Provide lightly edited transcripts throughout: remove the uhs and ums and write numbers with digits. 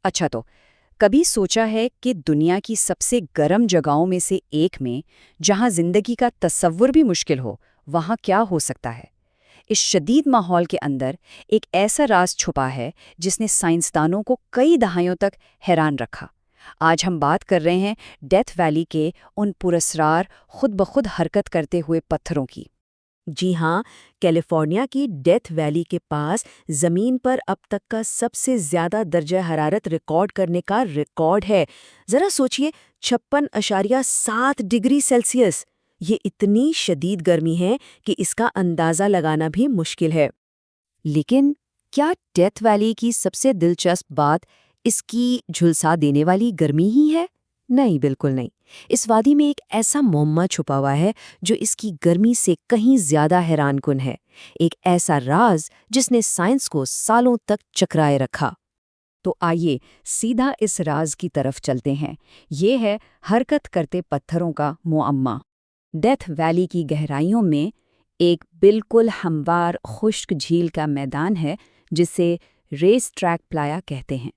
اچھا تو کبھی سوچا ہے کہ دنیا کی سب سے گرم جگہوں میں سے ایک میں جہاں زندگی کا تصور بھی مشکل ہو وہاں کیا ہو سکتا ہے؟ اس شدید ماحول کے اندر ایک ایسا راز چھپا ہے جس نے سائنسدانوں کو کئی دہائیوں تک حیران رکھا۔ آج ہم بات کر رہے ہیں ڈیتھ ویلی کے ان پراسرار خود بخود حرکت کرتے ہوئے پتھروں کی۔ جی ہاں، کیلیفورنیا کی ڈیتھ ویلی کے پاس زمین پر اب تک کا سب سے زیادہ درجہ حرارت ریکارڈ کرنے کا ریکارڈ ہے۔ ذرا سوچئے، 56.7 ڈگری سیلسیس! یہ اتنی شدید گرمی ہے کہ اس کا اندازہ لگانا بھی مشکل ہے۔ لیکن کیا ڈیتھ ویلی کی سب سے دلچسپ بات اس کی جھلسا دینے والی گرمی ہی ہے؟ نہیں، بالکل نہیں۔ اس وادی میں ایک ایسا معمہ چھپا ہوا ہے جو اس کی گرمی سے کہیں زیادہ حیران کن ہے، ایک ایسا راز جس نے سائنس کو سالوں تک چکرائے رکھا۔ تو آئیے سیدھا اس راز کی طرف چلتے ہیں۔ یہ ہے حرکت کرتے پتھروں کا معمہ۔ ڈیتھ ویلی کی گہرائیوں میں ایک بالکل ہموار خشک جھیل کا میدان ہے جسے ریس ٹریک پلایا کہتے ہیں۔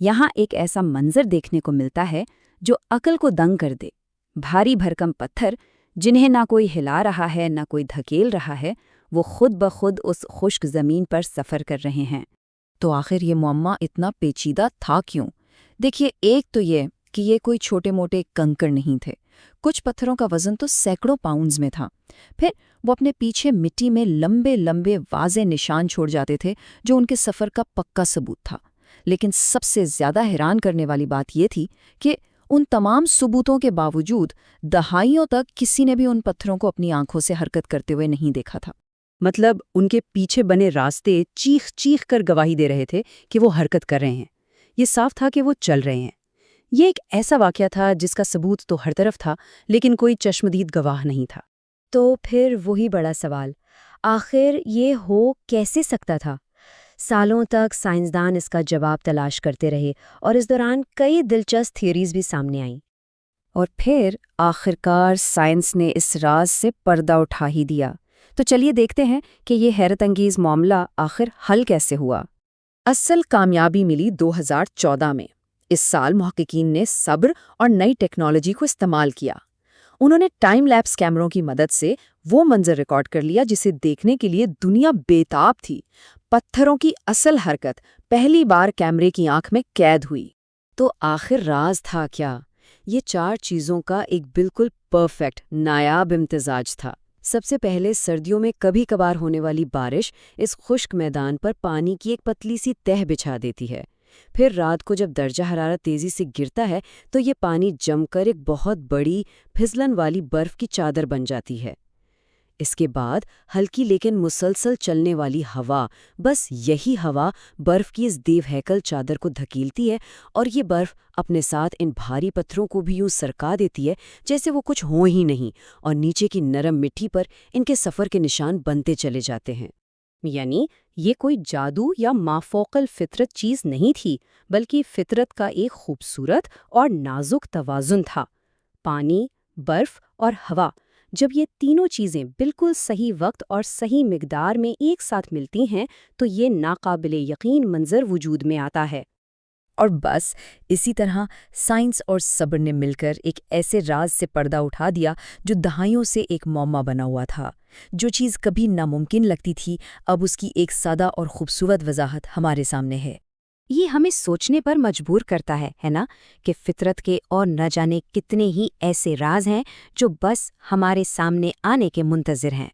یہاں ایک ایسا منظر دیکھنے کو ملتا ہے جو عقل کو دنگ کر دے۔ بھاری بھرکم پتھر جنہیں نہ کوئی ہلا رہا ہے نہ کوئی دھکیل رہا ہے، وہ خود بخود اس خشک زمین پر سفر کر رہے ہیں۔ تو آخر یہ معمہ اتنا پیچیدہ تھا کیوں؟ دیکھیے، ایک تو یہ کہ یہ کوئی چھوٹے موٹے کنکر نہیں تھے۔ کچھ پتھروں کا وزن تو سینکڑوں پاؤنڈز میں تھا۔ پھر وہ اپنے پیچھے مٹی میں لمبے لمبے واضح نشان چھوڑ جاتے تھے جو ان کے سفر کا پکا ثبوت تھا۔ لیکن سب سے زیادہ حیران کرنے والی بات یہ تھی کہ ان تمام ثبوتوں کے باوجود دہائیوں تک کسی نے بھی ان پتھروں کو اپنی آنکھوں سے حرکت کرتے ہوئے نہیں دیکھا تھا۔ مطلب ان کے پیچھے بنے راستے چیخ چیخ کر گواہی دے رہے تھے کہ وہ حرکت کر رہے ہیں۔ یہ صاف تھا کہ وہ چل رہے ہیں۔ یہ ایک ایسا واقعہ تھا جس کا ثبوت تو ہر طرف تھا، لیکن کوئی چشمدید گواہ نہیں تھا۔ تو پھر وہی بڑا سوال، آخر یہ ہو کیسے سکتا تھا؟ سالوں تک سائنسدان اس کا جواب تلاش کرتے رہے اور اس دوران کئی دلچسپ تھیوریز بھی سامنے آئیں۔ اور پھر آخرکار سائنس نے اس راز سے پردہ اٹھا ہی دیا۔ تو چلیے دیکھتے ہیں کہ یہ حیرت انگیز معاملہ آخر حل کیسے ہوا۔ اصل کامیابی ملی 2014 میں۔ اس سال محققین نے صبر اور نئی ٹیکنالوجی کو استعمال کیا۔ انہوں نے ٹائم لیپس کیمروں کی مدد سے وہ منظر ریکارڈ کر لیا جسے دیکھنے کے لیے دنیا بے تاب تھی۔ پتھروں کی اصل حرکت پہلی بار کیمرے کی آنکھ میں قید ہوئی۔ تو آخر راز تھا کیا؟ یہ 4 چیزوں کا ایک بالکل پرفیکٹ نایاب امتزاج تھا۔ سب سے پہلے سردیوں میں کبھی کبھار ہونے والی بارش اس خشک میدان پر پانی کی ایک پتلی سی تہ بچھا دیتی ہے۔ پھر رات کو جب درجہ حرارت تیزی سے گرتا ہے تو یہ پانی جم کر ایک بہت بڑی پھسلن والی برف کی چادر بن جاتی ہے۔ اس کے بعد ہلکی لیکن مسلسل چلنے والی ہوا، بس یہی ہوا برف کی اس دیو ہیکل چادر کو دھکیلتی ہے اور یہ برف اپنے ساتھ ان بھاری پتھروں کو بھی یوں سرکا دیتی ہے جیسے وہ کچھ ہوں ہی نہیں، اور نیچے کی نرم مٹی پر ان کے سفر کے نشان بنتے چلے جاتے ہیں۔ یعنی یہ کوئی جادو یا مافوق الفطرت چیز نہیں تھی، بلکہ فطرت کا ایک خوبصورت اور نازک توازن تھا۔ پانی، برف اور ہوا، جب یہ تینوں چیزیں بالکل صحیح وقت اور صحیح مقدار میں ایک ساتھ ملتی ہیں تو یہ ناقابل یقین منظر وجود میں آتا ہے۔ اور بس اسی طرح سائنس اور صبر نے مل کر ایک ایسے راز سے پردہ اٹھا دیا جو دہائیوں سے ایک معمہ بنا ہوا تھا۔ جو چیز کبھی ناممکن لگتی تھی، اب اس کی ایک سادہ اور خوبصورت وضاحت ہمارے سامنے ہے۔ یہ ہمیں سوچنے پر مجبور کرتا ہے نا، کہ فطرت کے اور نہ جانے کتنے ہی ایسے راز ہیں جو بس ہمارے سامنے آنے کے منتظر ہیں۔